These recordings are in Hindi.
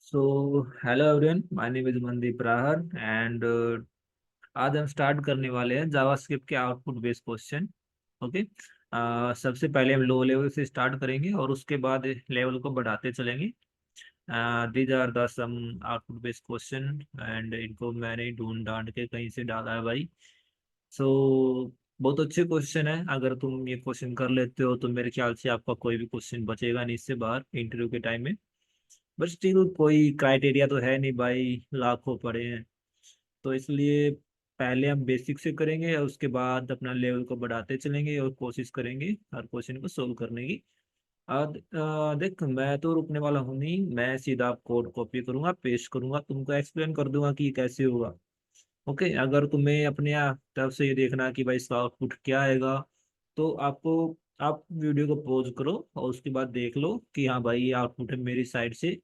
So hello everyone, my name is Mandeep राहर एंड आज हम स्टार्ट करने वाले हैं जावास्क्रिप्ट के आउटपुट बेस्ड क्वेश्चन। ओके। सबसे पहले हम लो लेवल से स्टार्ट करेंगे और उसके बाद लेवल को बढ़ाते चलेंगे। These are the some output based question and इनको मैंने ढूंढ ढांड के कहीं से डाला है भाई। सो बहुत अच्छे क्वेश्चन है। अगर तुम ये क्वेश्चन कर लेते हो तो मेरे ख्याल से आपका कोई भी क्वेश्चन बचेगा नहीं इससे बाहर इंटरव्यू के टाइम में। बट स्टिल कोई क्राइटेरिया तो है नहीं भाई, लाखों पड़े हैं। तो इसलिए पहले हम बेसिक से करेंगे और उसके बाद अपना लेवल को बढ़ाते चलेंगे और कोशिश करेंगे हर क्वेश्चन को सोल्व करने की। देख, मैं तो रुकने वाला हूँ नहीं, मैं सीधा कोड कॉपी करूंगा, पेस्ट करूंगा, तुमको एक्सप्लेन कर दूंगा कि ये कैसे होगा। ओके। अगर तुम्हें अपने तरफ से ये देखना कि भाई इसका आउटपुट क्या आएगा, तो आप वीडियो को पॉज करो और उसके बाद देख लो कि हाँ भाई ये आउटपुट है मेरी साइड से।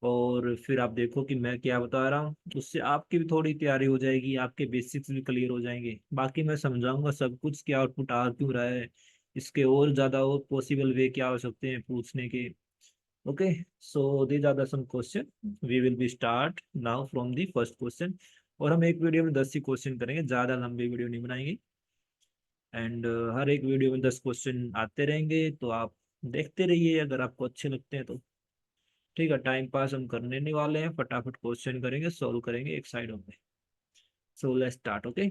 और फिर आप देखो कि मैं क्या बता रहा हूँ, उससे आपकी भी थोड़ी तैयारी हो जाएगी, आपके बेसिक्स भी क्लियर हो जाएंगे। बाकी मैं समझाऊंगा सब कुछ कि आउटपुट आ क्यों रहा है, इसके और ज़्यादा और पॉसिबल वे क्या हो सकते हैं पूछने के। Okay. So these are the some question. We will be start now from the first question. और हम एक वीडियो में 10 ही क्वेश्चन करेंगे, ज़्यादा लंबी वीडियो नहीं बनाएंगे। एंड हर एक वीडियो में 10 क्वेश्चन आते रहेंगे, तो आप देखते रहिए अगर आपको अच्छे लगते हैं तो। ठीक है, टाइम पास हम करने नहीं वाले हैं, फटाफट क्वेश्चन करेंगे, सॉल्व करेंगे एक साइड में। So let's start. ओके।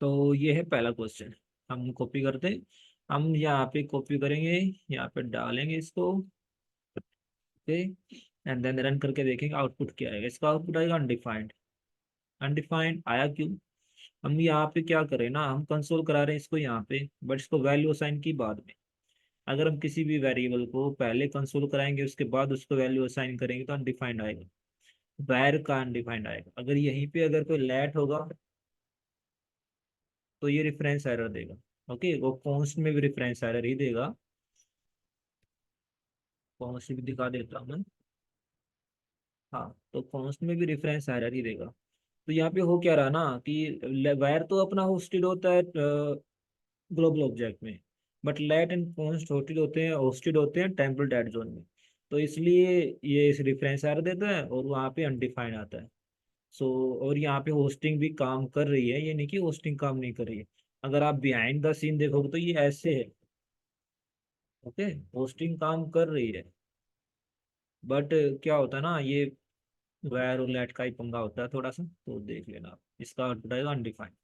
तो ये है पहला क्वेश्चन। हम कॉपी करते हैं, हम यहाँ पे कॉपी करेंगे, यहाँ पे डालेंगे इसको। ओके। एंड देन रन करके देखेंगे आउटपुट क्या आएगा। इसका आउटपुट आएगा अनडिफाइंड। अनडिफाइंड आया क्यों? हम यहाँ पे क्या करें ना, हम कंसोल करा रहे हैं इसको यहाँ पे, बट इसको वैल्यू असाइन की बाद में। अगर हम किसी भी वेरिएबल को पहले कंसोल कराएंगे उसके बाद उसको वैल्यू असाइन करेंगे तो अनडिफाइंड आएगा। वैर का अनडिफाइंड आएगा। अगर यहीं पे अगर कोई लेट होगा तो ये रेफरेंस एरर देगा। ओके, वो कॉन्स्ट में भी रेफरेंस एरर ही देगा। कॉन्स्ट भी दिखा देता हूँ मैं। हाँ, तो कॉन्स्ट में भी रेफरेंस एरर ही देगा। तो यहाँ पे हो क्या रहा ना कि वैर तो अपना होस्टेड होता है ग्लोबल ऑब्जेक्ट में, but let and const hosted होते हैं टेम्पल डेड जोन में। तो इसलिए ये इस रेफरेंस एरर देता है और वहाँ पे अनडिफाइंड आता है। सो और यहाँ पे होस्टिंग भी काम कर रही है, ये नहीं कि होस्टिंग काम नहीं कर रही है। अगर आप बिहाइंड द सीन देखोगे तो ये ऐसे है। ओके, होस्टिंग काम कर रही है, बट क्या होता है ना, ये वायर और लेट का ही पंगा होता है थोड़ा सा, तो देख लेना आप। इसका आउटपुट आएगा अनडिफाइंड।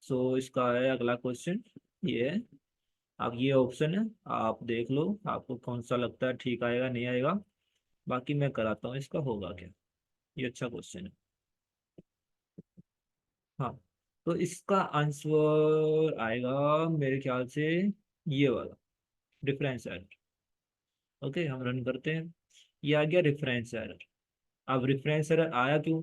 सो इसका है अगला क्वेश्चन। ये है, अब ये ऑप्शन है, आप देख लो आपको कौन सा लगता है ठीक आएगा नहीं आएगा। बाकी मैं कराता हूँ इसका होगा क्या। ये अच्छा क्वेश्चन है। हाँ, तो इसका आंसर आएगा मेरे ख्याल से ये वाला, डिफरेंस एरर। ओके, हम रन करते हैं। ये आ गया रेफरेंस एरर। अब रेफरेंस एरर आया क्यों?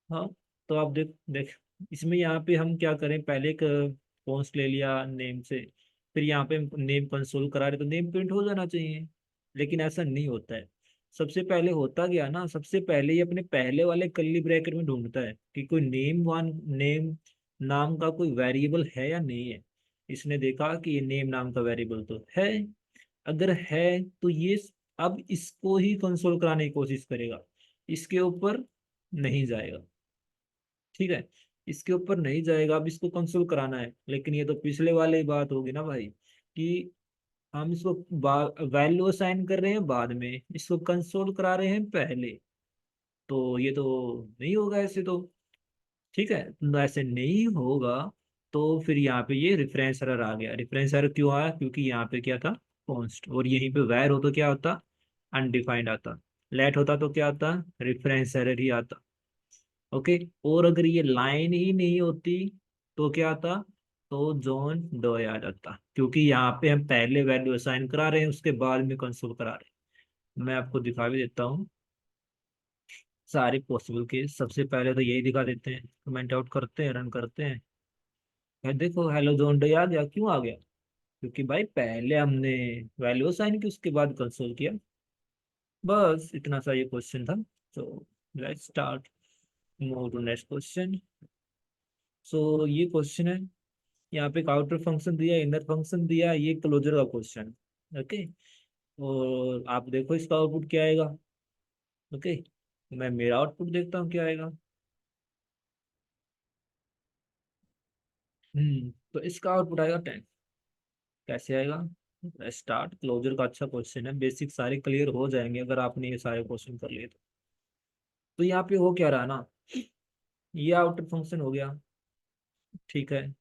हाँ, तो आप देख देख इसमें यहाँ पे हम क्या करें, पहले एक कॉन्स्ट ले लिया नेम से, फिर यहाँ पे नेम कंसोल करा रहे तो नेम प्रिंट हो जाना चाहिए। लेकिन ऐसा नहीं होता है। सबसे पहले होता क्या ना, सबसे पहले ये अपने पहले वाले कर्ली ब्रैकेट में ढूंढता है कि कोई नेम नाम का कोई वेरिएबल है या नहीं है। इसने देखा कि ये नेम नाम का वेरिएबल तो है। अगर है तो ये अब इसको ही कंसोल कराने की कोशिश करेगा, इसके ऊपर नहीं जाएगा। ठीक है, इसके ऊपर नहीं जाएगा, अब इसको कंसोल कराना है। लेकिन ये तो पिछले वाले ही बात होगी ना भाई, कि हम इसको वैल्यू असाइन कर रहे हैं बाद में, इसको कंसोल करा रहे हैं पहले। तो ये तो नहीं होगा ऐसे तो। ठीक है, तो ऐसे नहीं होगा। तो फिर यहाँ पे ये रेफरेंस एरर आ गया। रेफरेंस एरर क्यों आया? क्योंकि यहाँ पे क्या था, कॉन्स्ट, और यहीं पे वैर हो तो क्या होता, अनडिफाइंड आता। लेट होता तो क्या आता, रेफरेंस एरर ही आता। ओके। और अगर ये लाइन ही नहीं होती तो क्या आता, तो जोन डॉय आ जाता, क्योंकि यहाँ पे हम पहले वैल्यू असाइन करा रहे हैं उसके बाद में कंसोल करा रहे हैं। मैं आपको दिखा भी देता हूँ सारे पॉसिबल केस। सबसे पहले तो यही दिखा देते हैं, कमेंट आउट करते हैं, रन करते हैं। देखो हेलो जोन डॉय आ गया। क्यों आ गया? क्योंकि भाई पहले हमने वैल्यू असाइन की उसके बाद कंसोल किया। बस इतना सा ये क्वेश्चन था। तो let's start, move to next question. So ये क्वेश्चन है, यहाँ पे एक आउटर फंक्शन दिया, इनर फंक्शन दिया, ये क्लोजर का क्वेश्चन। ओके। और आप देखो इसका आउटपुट क्या आएगा। ओके, मैं मेरा आउटपुट देखता हूँ क्या आएगा। तो इसका आउटपुट आएगा 10। कैसे आएगा? स्टार्ट क्लोजर का अच्छा क्वेश्चन है, बेसिक सारे क्लियर हो जाएंगे अगर आपने ये सारे क्वेश्चन कर लिए तो यहाँ पे हो क्या रहा ना, ये आउटर फंक्शन हो गया, ठीक है,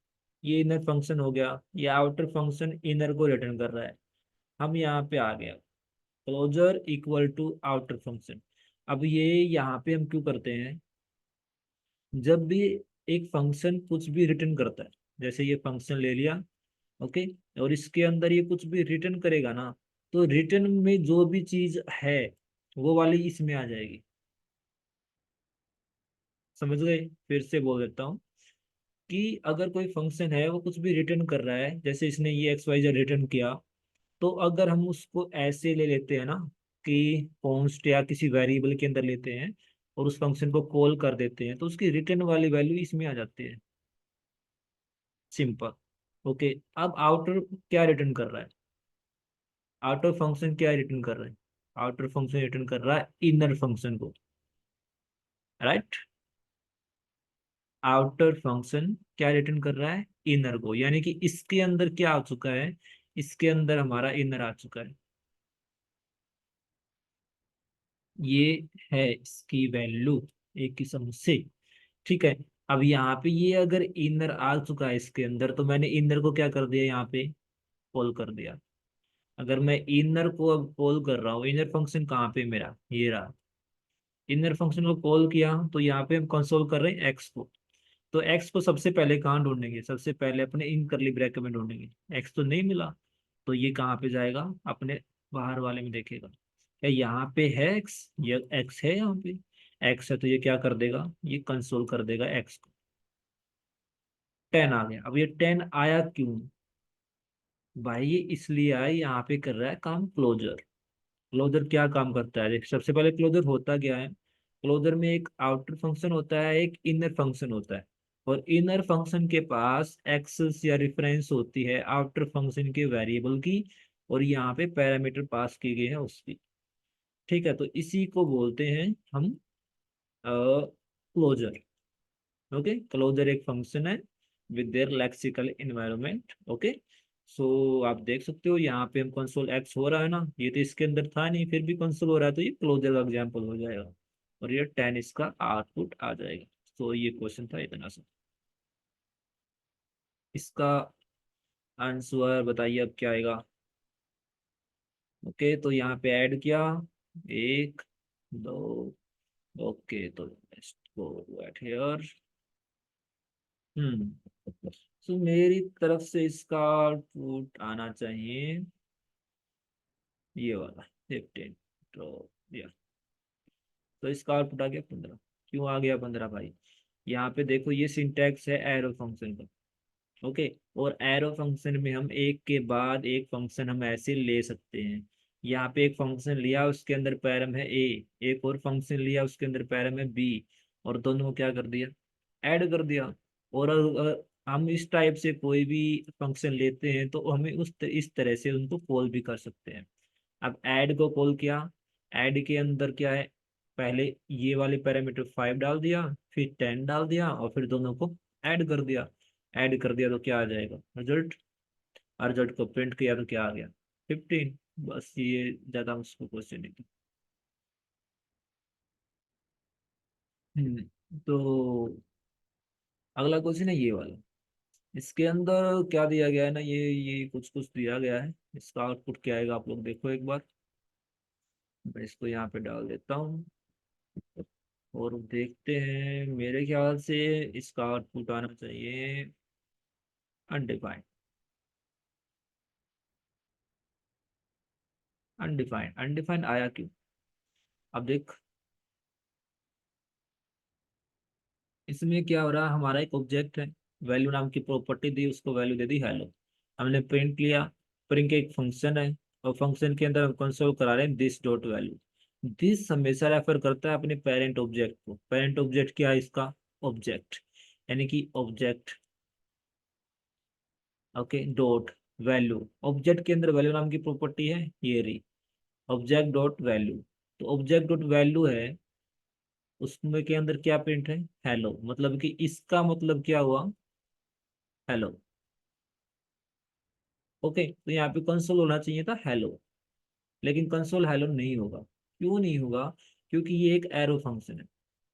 ये इनर फंक्शन हो गया, ये आउटर फंक्शन इनर को रिटर्न कर रहा है। हम यहाँ पे आ गया, closure equal to outer function. अब ये यहाँ पे हम क्यों करते हैं, जब भी एक फंक्शन कुछ भी रिटर्न करता है, जैसे ये फंक्शन ले लिया, ओके, और इसके अंदर ये कुछ भी रिटर्न करेगा ना, तो रिटर्न में जो भी चीज है वो वाली इसमें आ जाएगी। समझ गए? फिर से बोल देता हूँ कि अगर कोई फंक्शन है वो कुछ भी रिटर्न कर रहा है, जैसे इसने ये एक्स वाई जेड रिटर्न किया, तो अगर हम उसको ऐसे ले लेते हैं ना कि कॉन्स्ट या किसी वेरिएबल के अंदर लेते हैं और उस फंक्शन को कॉल कर देते हैं, तो उसकी रिटर्न वाली वैल्यू इसमें आ जाती है। सिंपल। ओके, अब आउटर क्या रिटर्न कर रहा है? आउटर फंक्शन क्या रिटर्न कर रहा है? आउटर फंक्शन रिटर्न कर रहा है इनर फंक्शन को, राइट। आउटर फंक्शन क्या रिटर्न कर रहा है? इनर को, यानी कि इसके अंदर क्या आ चुका है, इसके अंदर हमारा इनर आ चुका है। ये है इसकी वैल्यू एक किस्म से, ठीक है। अब यहाँ पे ये अगर इनर आ चुका है इसके अंदर, तो मैंने इनर को क्या कर दिया, यहाँ पे कॉल कर दिया। अगर मैं इनर को अब कॉल कर रहा हूँ, इनर फंक्शन कहाँ पे मेरा, ये रहा। इनर फंक्शन को कॉल किया तो यहाँ पे हम कंसोल कर रहे हैं एक्स को। तो एक्स को सबसे पहले कहाँ ढूंढेंगे, सबसे पहले अपने इन करली ब्रैकेट में ढूंढेंगे। एक्स तो नहीं मिला, तो ये कहाँ पे जाएगा, अपने बाहर वाले में देखेगा क्या यहाँ पे है एक्स, ये एक्स है यहाँ पे, एक्स है तो ये क्या कर देगा, ये कंसोल कर देगा एक्स को। 10 आ गया। अब ये 10 आया क्यों भाई, ये इसलिए आया, यहाँ पे कर रहा है काम क्लोजर। क्लोजर क्या काम करता है, देख सबसे पहले क्लोजर होता क्या है। क्लोजर में एक आउटर फंक्शन होता है, एक इनर फंक्शन होता है, और इनर फंक्शन के पास एक्सेस या रेफरेंस होती है आउटर फंक्शन के वेरिएबल की, और यहाँ पे पैरामीटर पास किए गए हैं उसकी। ठीक है, तो इसी को बोलते हैं हम क्लोजर। ओके, क्लोजर एक फंक्शन है with their lexical environment. Okay, so आप देख सकते हो यहाँ पे हम कंसोल एक्स हो रहा है ना, ये तो इसके अंदर था नहीं फिर भी कंसोल हो रहा है, तो ये क्लोजर का एग्जाम्पल हो जाएगा, और ये 10 इसका आउटपुट आ जाएगा। तो ये क्वेश्चन था इतना सा। इसका आंसर बताइए अब क्या आएगा। ओके, तो यहाँ पे ऐड किया, एक, दो, ओके, तो नेक्स्ट गो एट हियर। तो मेरी तरफ से इसका आउटपुट आना चाहिए ये वाला 15। तो या, तो इसका आउटपुट आ गया 15। क्यों आ गया 15 भाई? यहाँ पे देखो ये सिंटैक्स है एरो फंक्शन का। ओके, और एरो फंक्शन में हम एक के बाद एक फंक्शन हम ऐसे ले सकते हैं। यहाँ पे एक फंक्शन लिया उसके अंदर पैरम है ए, एक और फंक्शन लिया उसके अंदर पैरम है बी, और दोनों को क्या कर दिया, ऐड कर दिया। और अगर हम इस टाइप से कोई भी फंक्शन लेते हैं तो हमें इस तरह से उनको कॉल भी कर सकते हैं। अब ऐड को कॉल किया, ऐड के अंदर क्या है, पहले ये वाले पैरामीटर 5 डाल दिया, फिर 10 डाल दिया, और फिर दोनों को ऐड कर दिया। ऐड कर दिया तो क्या आ जाएगा रिजल्ट, रिजल्ट को प्रिंट किया तो क्या आ गया, 15। बस ये ज्यादा मुश्किल क्वेश्चन नहीं था। तो अगला क्वेश्चन है ये वाला। इसके अंदर क्या दिया गया है ना, ये कुछ कुछ दिया गया है। इसका आउटपुट क्या आएगा आप लोग देखो एक बार। मैं इसको यहाँ पे डाल देता हूँ और देखते हैं। मेरे ख्याल से इसका आउटपुट आना चाहिए अनडिफाइंड। अनडिफाइंड, अनडिफाइंड आया क्यों? अब देख, इसमें क्या हो रहा है, हमारा एक ऑब्जेक्ट है, वैल्यू नाम की प्रॉपर्टी दी, उसको वैल्यू दे दी हेलो। हमने प्रिंट लिया, प्रिंट एक फंक्शन है, और फंक्शन के अंदर हम कंसोल करा रहे हैं दिस डॉट वैल्यू। दिस हमेशा रेफर करता है अपने पेरेंट ऑब्जेक्ट को। पेरेंट ऑब्जेक्ट क्या है इसका, ऑब्जेक्ट, यानी कि object, okay, dot value. Object के अंदर वैल्यू नाम की प्रॉपर्टी है ये रही। Object dot value. तो ऑब्जेक्ट डॉट वैल्यू है, उसमें के अंदर क्या प्रिंट है, हेलो, मतलब कि इसका मतलब क्या हुआ, हेलो। ओके, तो यहाँ पे कंसोल होना चाहिए था हेलो, लेकिन कंसोल हेलो नहीं होगा। क्यों नहीं होगा? क्योंकि ये एक एरो फंक्शन है।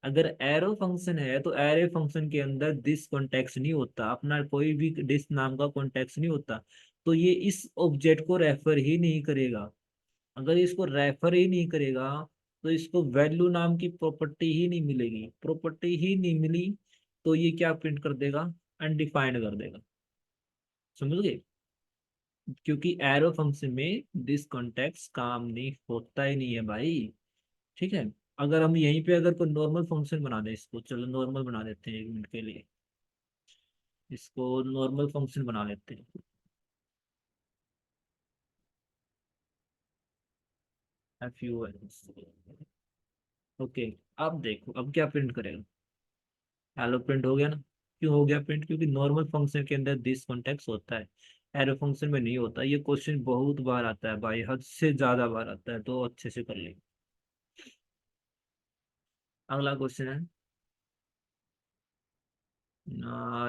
अगर एरो फंक्शन है तो एरो फंक्शन के अंदर दिस कॉन्टेक्स्ट नहीं होता, अपना कोई भी दिस नाम का कॉन्टेक्स्ट नहीं होता। तो ये इस ऑब्जेक्ट को रेफर ही नहीं करेगा। अगर इसको रेफर ही नहीं करेगा तो इसको वैल्यू नाम की प्रॉपर्टी ही नहीं मिलेगी, प्रॉपर्टी ही नहीं मिली तो ये क्या प्रिंट कर देगा, अनडिफाइंड कर देगा। समझ गए? क्योंकि एरो फंक्शन में दिस कॉन्टेक्स्ट काम नहीं होता ही नहीं है भाई। ठीक है। अगर हम यहीं पे अगर कोई नॉर्मल फंक्शन बना दें, इसको चलो नॉर्मल बना देते हैं 1 मिनट के लिए, इसको नॉर्मल फंक्शन बना लेते हैं। F you N. ओके, अब देखो अब क्या प्रिंट करेगा, हेलो प्रिंट हो गया ना। क्यों हो गया प्रिंट? क्योंकि नॉर्मल फंक्शन के अंदर दिस कॉन्टेक्स्ट होता है, एरो फंक्शन में नहीं होता। ये क्वेश्चन बहुत बार आता है भाई, हद से ज्यादा बार आता है, तो अच्छे से कर ले। अगला क्वेश्चन है,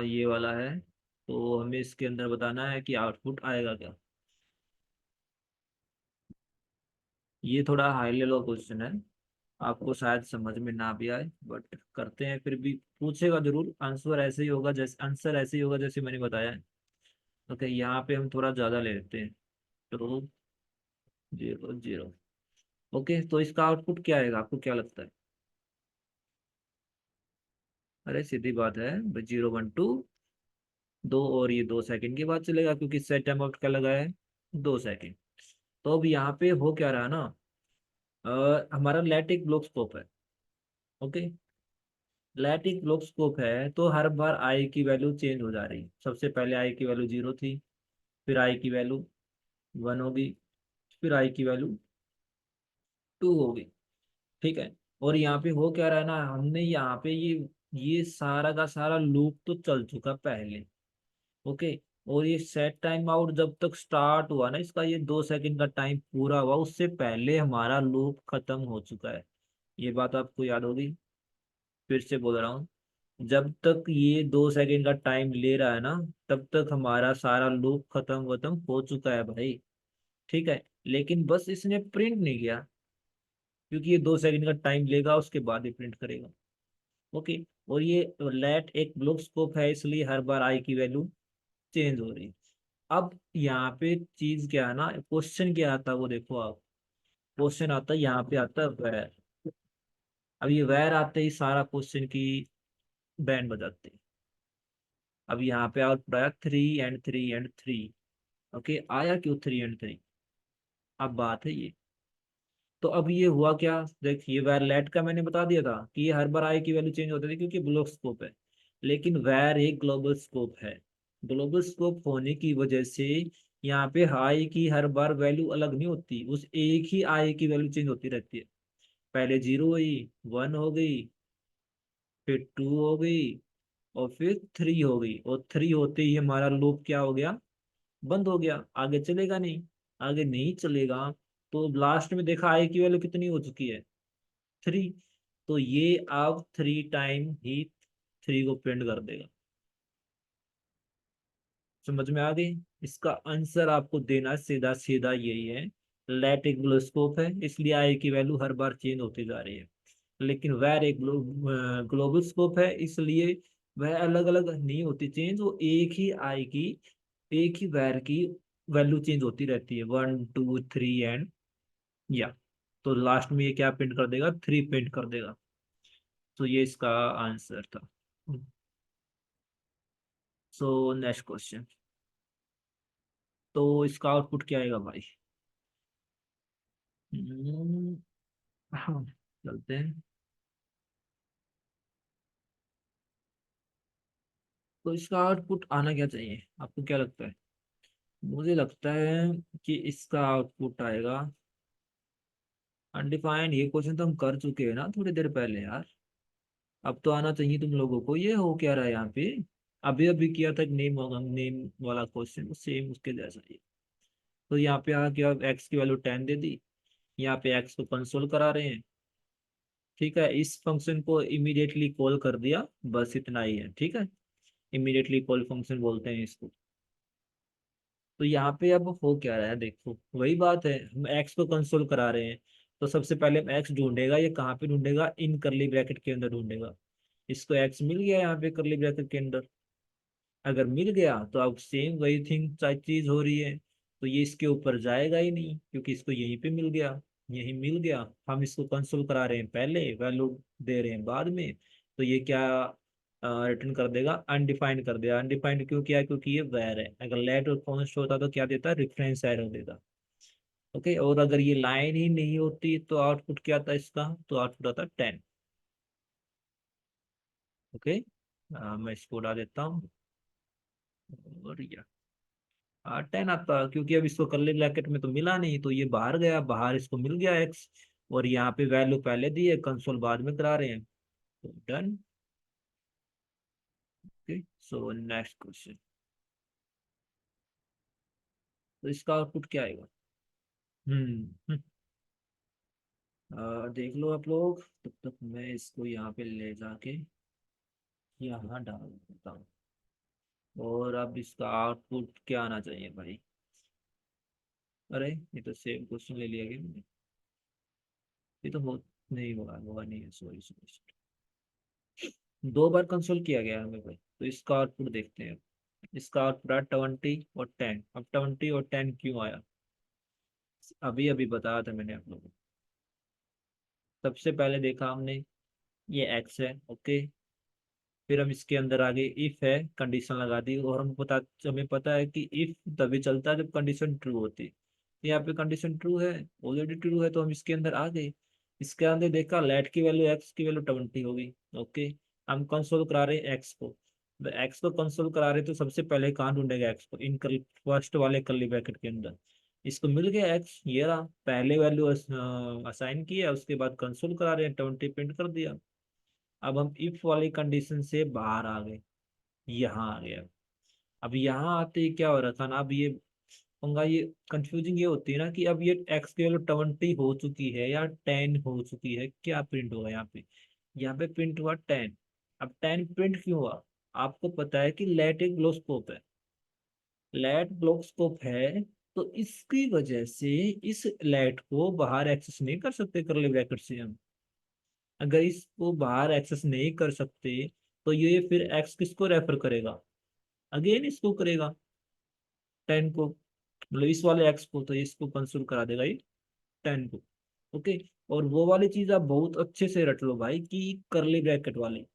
ये वाला है। तो हमें इसके अंदर बताना है कि आउटपुट आएगा क्या। ये थोड़ा हाई लेवल क्वेश्चन है, आपको शायद समझ में ना भी आए, बट करते हैं फिर भी। पूछेगा जरूर, आंसर ऐसे ही होगा जैसे, आंसर ऐसे ही होगा जैसे मैंने बताया है। ओके, यहाँ पे हम थोड़ा ज़्यादा ले लेते हैं। तो 0 0। ओके, तो इसका आउटपुट क्या आएगा, आपको क्या लगता है? अरे सीधी बात है, 0 1 2। दो, और ये 2 सेकंड के बाद चलेगा क्योंकि सेट टाइम आउट क्या लगा है, 2 सेकंड। तो अब यहाँ पे हो क्या रहा है ना, हमारा लैटिक ब्लॉक स्कोप है। ओके, लैटिक ब्लॉक स्कोप है तो हर बार आई की वैल्यू चेंज हो जा रही है। सबसे पहले आई की वैल्यू 0 थी, फिर आई की वैल्यू 1 होगी, फिर आई की वैल्यू 2 होगी। ठीक है। और यहाँ पे हो क्या रहा है ना, हमने यहाँ पे ये सारा का सारा लूप तो चल चुका पहले। ओके, और ये सेट टाइम आउट जब तक स्टार्ट हुआ ना, इसका ये 2 सेकंड का टाइम पूरा हुआ, उससे पहले हमारा लूप खत्म हो चुका है। ये बात आपको याद होगी। फिर से बोल रहा हूँ, जब तक ये 2 सेकंड का टाइम ले रहा है ना, तब तक हमारा सारा लूप खत्म खत्म हो चुका है भाई। ठीक है। लेकिन बस इसने प्रिंट नहीं किया, क्योंकि ये 2 सेकंड का टाइम लेगा उसके बाद ही प्रिंट करेगा। ओके, और ये लेट एक ब्लॉक स्कोप है, इसलिए हर बार आई की वैल्यू चेंज हो रही है। अब यहाँ पे चीज क्या है ना, क्वेश्चन क्या आता है वो देखो आप। क्वेश्चन आता है, यहाँ पे आता है वैर। अब ये वैर आते ही सारा क्वेश्चन की बैंड बजाते हैं। अब यहाँ पे आउटपुट आया 3 and 3 and 3। ओके, आया क्यों 3 and 3? अब बात है ये। तो अब ये हुआ क्या, देखिए वैर लेट का मैंने बता दिया था कि ये हर बार आई की वैल्यू चेंज होती थी क्योंकि ब्लॉक स्कोप है। लेकिन वैर एक ग्लोबल स्कोप है। ग्लोबल स्कोप होने की वजह से यहाँ पे आई की हर बार वैल्यू अलग नहीं होती, उस एक ही आई की वैल्यू चेंज होती रहती है। पहले 0 हुई, 1 हो गई, फिर 2 हो गई, और फिर 3 हो गई, और 3 होते ही हमारा लूप क्या हो गया, बंद हो गया, आगे चलेगा नहीं। आगे नहीं चलेगा तो लास्ट में देखा आई की वैल्यू कितनी हो चुकी है, 3। तो ये अब 3 टाइम ही 3 को प्रिंट कर देगा। समझ में आ गई? इसका आंसर आपको देना सीधा सीधा यही है। लेट एक ग्लोस्कोप है, इसलिए आई की वैल्यू हर बार चेंज होती जा रही है। लेकिन वैर एक ग्लोबल स्कोप है, इसलिए वह अलग अलग नहीं होती चेंज, वो एक ही आई की, एक ही वैर की वैल्यू चेंज होती रहती है, 1 2 3 एंड, या। तो लास्ट में ये क्या प्रिंट कर देगा, 3 प्रिंट कर देगा। तो ये इसका आंसर था। So next question. तो इसका आउटपुट क्या आएगा भाई? हम्म, हाँ, चलते हैं। तो इसका आउटपुट आना क्या चाहिए, आपको क्या लगता है? मुझे लगता है कि इसका आउटपुट आएगा अनडिफाइंड। ये क्वेश्चन तो हम कर चुके हैं ना थोड़ी देर पहले यार। अब तो आना चाहिए तुम लोगों को। ये हो क्या रहा है यहाँ पे, अभी अभी किया था नेम होगा, नेम वाला क्वेश्चन सेम उसके जैसा ही। तो यहाँ पे आ गया, एक्स की वैल्यू 10 दे दी, यहाँ पे एक्स को कंसोल करा रहे हैं। ठीक है, इस फंक्शन को इमीडिएटली कॉल कर दिया, बस इतना ही है। ठीक है, इमीडिएटली कॉल फंक्शन बोलते हैं इसको। तो यहाँ पे अब हो क्या रहा है, देखो वही बात है, हम एक्स को कंसोल करा रहे हैं। तो सबसे पहले हम एक्स ढूंढेगा, ये कहाँ पे ढूंढेगा, इन करली ब्रैकेट के अंदर ढूंढेगा। इसको एक्स मिल गया यहाँ पे करली ब्रैकेट के अंदर। अगर मिल गया तो अब सेम वही थिंग चीज हो रही है। तो ये इसके ऊपर जाएगा ही नहीं, क्योंकि इसको यहीं पे मिल गया। यहीं मिल गया, हम इसको कंसोल करा रहे हैं पहले, वैल्यू दे रहे हैं बाद में। तो ये क्या रिटर्न कर देगा, अनडिफाइंड कर देगा। अनडिफाइंड क्यों किया, क्योंकि ये वैर है। अगर लेट और कॉन्स्ट होता तो क्या देता, रेफरेंस एरर देता। ओके, और अगर ये लाइन ही नहीं होती तो आउटपुट क्या आता इसका, तो आउटपुट आता 10। ओके, मैं इसको उड़ा देता हूँ। और ये 10 आता, क्योंकि अब इसको करली ब्रैकेट में तो मिला नहीं, तो ये बाहर गया, बाहर इसको मिल गया एक्स। और यहाँ पे वैल्यू पहले दी है, कंसोल बाद में करा रहे हैं, तो done. Okay, so next question. तो इसका आउटपुट क्या आएगा। देख लो आप लोग, तब तक मैं इसको यहाँ पे ले जाके यहाँ डाल देता हूँ। और अब इसका आउटपुट क्या आना चाहिए भाई। अरे ये तो सेम क्वेश्चन ले लिया गया मैंने। ये तो हो नहीं होगा, होगा नहीं है, सॉरी सॉरी। दो बार कंसोल किया गया है हमें भाई, तो इसका आउटपुट देखते हैं। इसका आउटपुट आया 20 और 10। अब 20 और 10 क्यों आया, अभी अभी बताया था मैंने आप लोगों को। सबसे पहले देखा हमने, ये एक्स है। ओके, फिर हम इसके अंदर आगे इफ है, कंडीशन लगा दी, और हमें पता है कि इफ तभी चलता है जब कंडीशन ट्रू होती है। यहाँ पे कंडीशन ट्रू है, ऑलरेडी ट्रू है, तो हम इसके अंदर आ गए। इसके अंदर देखा, लेट की वैल्यू, एक्स की वैल्यू 20 होगी। ओके, हम कंसोल करा रहे हैं एक्स को। तो एक्स को कंसोल करा रहे हैं, तो सबसे पहले कहाँ ढूंढेगा एक्स को, इन फर्स्ट वाले कर्ली ब्रैकेट के अंदर। इसको मिल गया एक्स, ये रहा, पहले वैल्यू असाइन किया, उसके बाद कंसोल करा रहे हैं, 20 प्रिंट कर दिया। अब हम इफ वाली कंडीशन से बाहर आ गए, यहाँ आ गया। अब यहाँ आते ही क्या हो रहा था ना, अब ये पंगा, ये कंफ्यूजिंग ये होती है ना कि अब ये एक्स की वैल्यू 20 हो चुकी है या 10 हो चुकी है, क्या प्रिंट होगा यहाँ पे। यहाँ पे प्रिंट हुआ 10। अब 10 प्रिंट क्यों हुआ, आपको पता है कि लेट एक ग्लोस्कोप है। लेट ग्लोस्कोप है, तो इसकी वजह से इस लेट को बाहर एक्सेस नहीं कर सकते करली ब्रैकेट से हम। अगर इसको बाहर एक्सेस नहीं कर सकते, तो ये फिर एक्स किसको रेफर करेगा, अगेन इसको करेगा, 10 को, मतलब इस वाले एक्स को, तो इसको कंसिडर करा देगा ये 10 को। ओके, और वो वाली चीज आप बहुत अच्छे से रट लो भाई, कि करली ब्रैकेट वाली।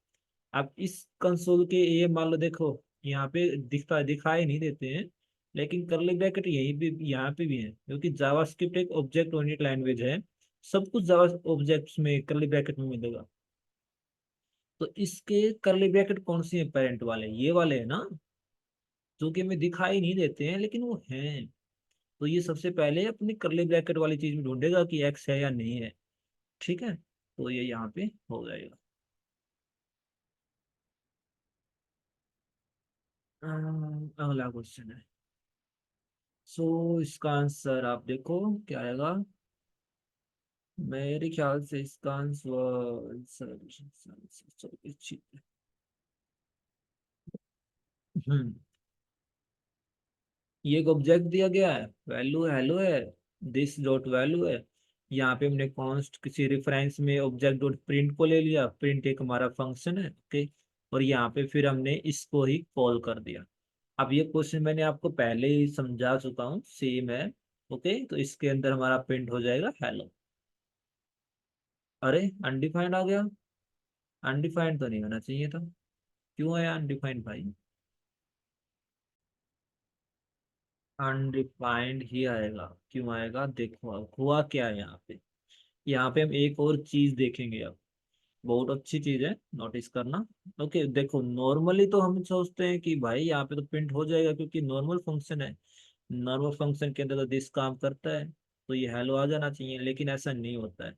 आप इस कंसोल के, ये मान लो देखो, यहाँ पे दिखाई नहीं देते हैं, लेकिन करली ब्रैकेट यहीं भी, यहाँ पे भी है, क्योंकि जावास्क्रिप्ट एक ऑब्जेक्ट ओरिएंटेड लैंग्वेज है। सब कुछ जावा ऑब्जेक्ट्स में करली ब्रैकेट में मिलेगा। तो इसके करली ब्रैकेट कौन सी है, पेरेंट वाले, ये वाले है ना, जो कि हमें दिखाई नहीं देते हैं लेकिन वो हैं। तो ये सबसे पहले अपनी करली ब्रैकेट वाली चीज में ढूंढेगा कि एक्स है या नहीं है। ठीक है, तो ये यहाँ पे हो जाएगा। अगला क्वेश्चन है। सो इसका आंसर आप देखो क्या आएगा। मेरे ख्याल से इसका आंसर हम्म ये एक ऑब्जेक्ट दिया गया है, वैल्यू हेलो है, दिस डॉट वैल्यू है। यहाँ पे हमने कॉन्स्ट किसी रेफरेंस में ऑब्जेक्ट डॉट प्रिंट को ले लिया, प्रिंट एक हमारा फंक्शन है। ओके, और यहाँ पे फिर हमने इसको ही कॉल कर दिया। अब ये क्वेश्चन मैंने आपको पहले ही समझा चुका हूँ, सेम है। ओके, तो इसके अंदर हमारा प्रिंट हो जाएगा हेलो। अरे अनडिफाइंड आ गया, अनडिफाइंड तो नहीं होना चाहिए था, क्यों आया अनडिफाइंड भाई। अनडिफाइंड ही आएगा, क्यों आएगा, देखो अब हुआ क्या है यहाँ पे। यहाँ पे हम एक और चीज देखेंगे अब, बहुत अच्छी चीज है, नोटिस करना। ओके, देखो नॉर्मली तो हम सोचते हैं कि भाई यहाँ पे तो प्रिंट हो जाएगा, क्योंकि नॉर्मल फंक्शन है। नॉर्मल फंक्शन के अंदर तो दिस काम करता है, तो ये हेलो आ जाना चाहिए, लेकिन ऐसा नहीं होता है।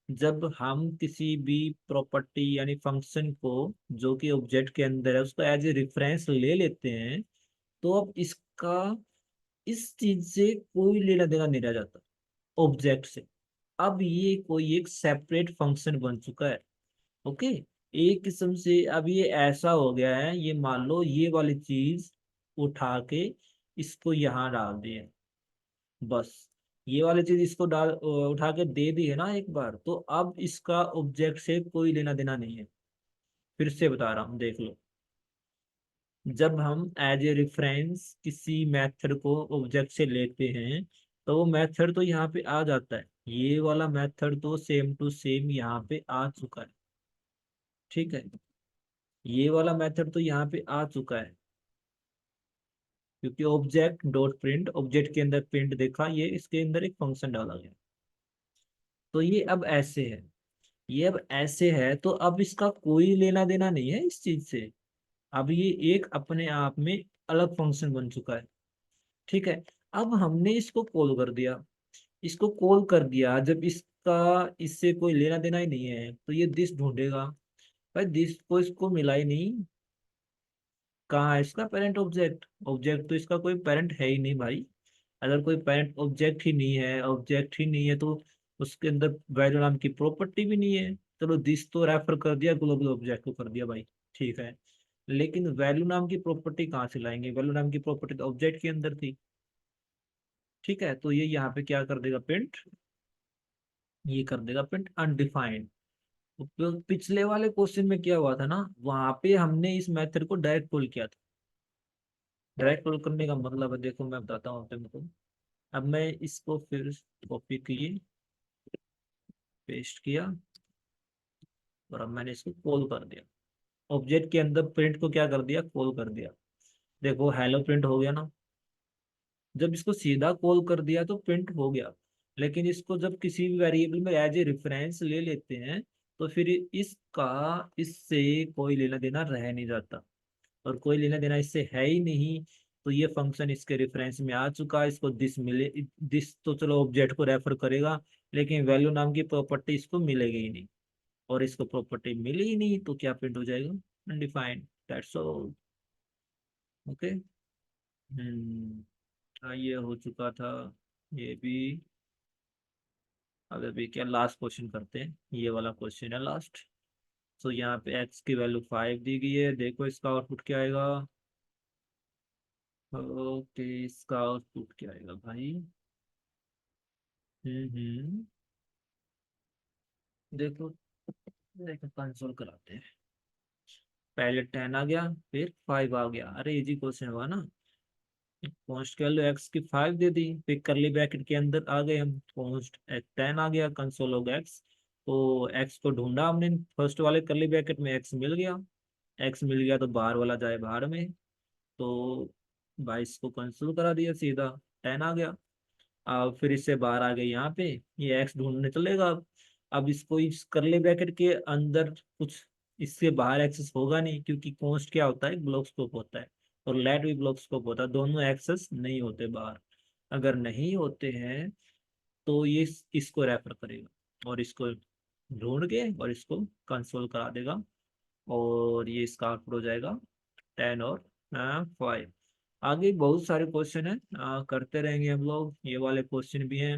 जब हम किसी भी प्रॉपर्टी यानी फंक्शन को, जो कि ऑब्जेक्ट के अंदर है, उसको एज ए रेफरेंस ले लेते हैं, तो अब इसका इस चीज से कोई लेना देना नहीं रह जाता, ऑब्जेक्ट से। अब ये कोई एक सेपरेट फंक्शन बन चुका है। ओके, एक किस्म से अब ये ऐसा हो गया है, ये मान लो ये वाली चीज उठा के इसको यहाँ डाल दिए, बस ये वाली चीज इसको उठा के दे दी है ना एक बार, तो अब इसका ऑब्जेक्ट से कोई लेना देना नहीं है। फिर से बता रहा हूँ, देख लो। जब हम एज ए रेफरेंस किसी मेथड को ऑब्जेक्ट से लेते हैं, तो वो मेथड तो यहाँ पे आ जाता है, ये वाला मेथड तो सेम टू सेम यहाँ पे आ चुका है। ठीक है, ये वाला मेथड तो यहाँ पे आ चुका है, क्योंकि ऑब्जेक्ट डॉट प्रिंट, ऑब्जेक्ट के अंदर प्रिंट देखा, ये इसके अंदर एक फंक्शन डाला गया। तो ये अब ऐसे है, ये अब ऐसे है, तो अब इसका कोई लेना देना नहीं है इस चीज से। अब ये एक अपने आप में अलग फंक्शन बन चुका है। ठीक है, अब हमने इसको कॉल कर दिया, इसको कॉल कर दिया, जब इसका इससे कोई लेना देना ही नहीं है, तो ये दिस ढूंढेगा। भाई दिस को इसको मिला ही नहीं, कहाँ है इसका पेरेंट ऑब्जेक्ट? ऑब्जेक्ट तो इसका कोई पेरेंट है ही नहीं भाई। अगर कोई पेरेंट ऑब्जेक्ट ही नहीं है, ऑब्जेक्ट ही नहीं है, तो उसके अंदर वैल्यू नाम की प्रॉपर्टी भी नहीं है। चलो दिस तो रेफर कर दिया, ग्लोबल ऑब्जेक्ट को कर दिया भाई, ठीक है। लेकिन वैल्यू नाम की प्रॉपर्टी कहाँ से लाएंगे? वैल्यू नाम की प्रॉपर्टी तो ऑब्जेक्ट के अंदर थी। ठीक है, तो ये यहाँ पे क्या कर देगा प्रिंट, ये कर देगा प्रिंट अनडिफाइंड। तो पिछले वाले क्वेश्चन में क्या हुआ था ना, वहां पे हमने इस मेथड को डायरेक्ट कॉल किया था। डायरेक्ट कॉल करने का मतलब है, देखो मैं बताता हूँ तुमको। अब मैं इसको फिर कॉपी किए, पेस्ट किया, और अब मैंने इसको कॉल कर दिया। ऑब्जेक्ट के अंदर प्रिंट को क्या कर दिया, कॉल कर दिया। देखो हेलो प्रिंट हो गया ना। जब इसको सीधा कॉल कर दिया तो प्रिंट हो गया, लेकिन इसको जब किसी भी वेरिएबल में एज ए रेफरेंस ले लेते हैं, तो फिर इसका इससे कोई लेना देना रह नहीं जाता, और कोई लेना देना इससे है ही नहीं। तो ये फंक्शन इसके रेफरेंस में आ चुका है, इसको दिस मिले, दिस तो चलो ऑब्जेक्ट को रेफर करेगा, लेकिन वैल्यू नाम की प्रॉपर्टी इसको मिलेगी ही नहीं, और इसको प्रॉपर्टी मिली ही नहीं, तो क्या प्रिंट हो जाएगा, अनडिफाइंड। That's all. ओके। ये हो चुका था, ये भी। अब अभी क्या लास्ट क्वेश्चन करते हैं, ये वाला क्वेश्चन है लास्ट। तो यहाँ पे एक्स की वैल्यू 5 दी गई है, देखो इसका आउटपुट क्या आएगा। ओके, इसका आउटपुट क्या आएगा भाई? हम्म, देखो, देखो कंसोल कराते हैं। पहले 10 आ गया, फिर 5 आ गया, अरे इजी क्वेश्चन हुआ ना। कॉन्स्ट कर लो, एक्स की 5 दे दी, फिर करली ब्रैकेट के अंदर आ गए हम, कॉन्स्ट 10 आ गया, कंसोल होगा एक्स। तो एक्स को ढूंढा हमने, फर्स्ट वाले करली ब्रैकेट में एक्स मिल गया। एक्स मिल गया तो बाहर वाला जाए बाहर में, तो 22 को कंसोल करा दिया सीधा, 10 आ गया। अब फिर इससे बाहर आ गए यहाँ पे, ये एक्स ढूंढने चलेगा अब इसको इस करली ब्रैकेट के अंदर कुछ इससे बाहर एक्सेस होगा नहीं, क्योंकि कॉन्स्ट क्या होता है, ब्लॉक स्कोप होता है, और लेट भी ब्लॉक स्कोप होता है, दोनों एक्सेस नहीं होते बाहर। अगर नहीं होते हैं तो ये इसको रेफर करेगा, और इसको ढूंढ के और इसको कंसोल करा देगा, और ये इसका आउटपुट हो जाएगा 10 और 5। आगे बहुत सारे क्वेश्चन है, करते रहेंगे हम लोग, ये वाले क्वेश्चन भी हैं।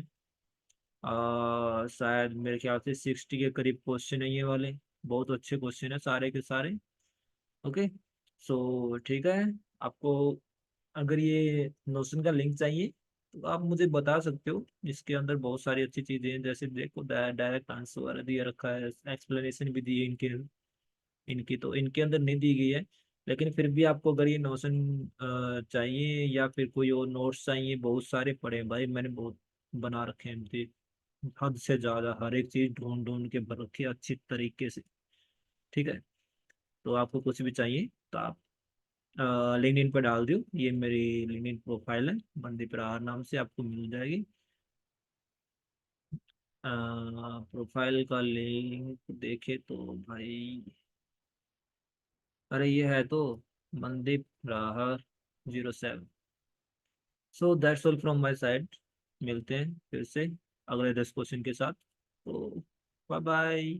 शायद मेरे ख्याल से 60 के करीब क्वेश्चन है ये वाले, बहुत अच्छे क्वेश्चन है सारे के सारे। ओके, सो ठीक है। आपको अगर ये नोशन का लिंक चाहिए तो आप मुझे बता सकते हो, इसके अंदर बहुत सारी अच्छी चीजें हैं, जैसे देखो डायरेक्ट आंसर वाला दिया रखा है, एक्सप्लेनेशन भी दी है इनके, इनकी तो इनके अंदर नहीं दी गई है। लेकिन फिर भी आपको अगर ये नोशन चाहिए, या फिर कोई और नोट्स चाहिए, बहुत सारे पड़े हैं भाई, मैंने बहुत बना रखे हैं इनके, हद से ज्यादा, हर एक चीज ढूंढ ढूंढ के भर रखी है अच्छी तरीके से। ठीक है, तो आपको कुछ भी चाहिए तो आप लिंक्डइन पर डाल दियो, ये मेरी लिंक्डइन प्रोफाइल है, बंदी प्रहार नाम से आपको मिल जाएगी। प्रोफाइल का लिंक देखे तो भाई, अरे ये है तो, मनदीप राहर 07। So that's all from my side. मिलते हैं फिर से अगले 10 क्वेश्चन के साथ, तो बाय बाय।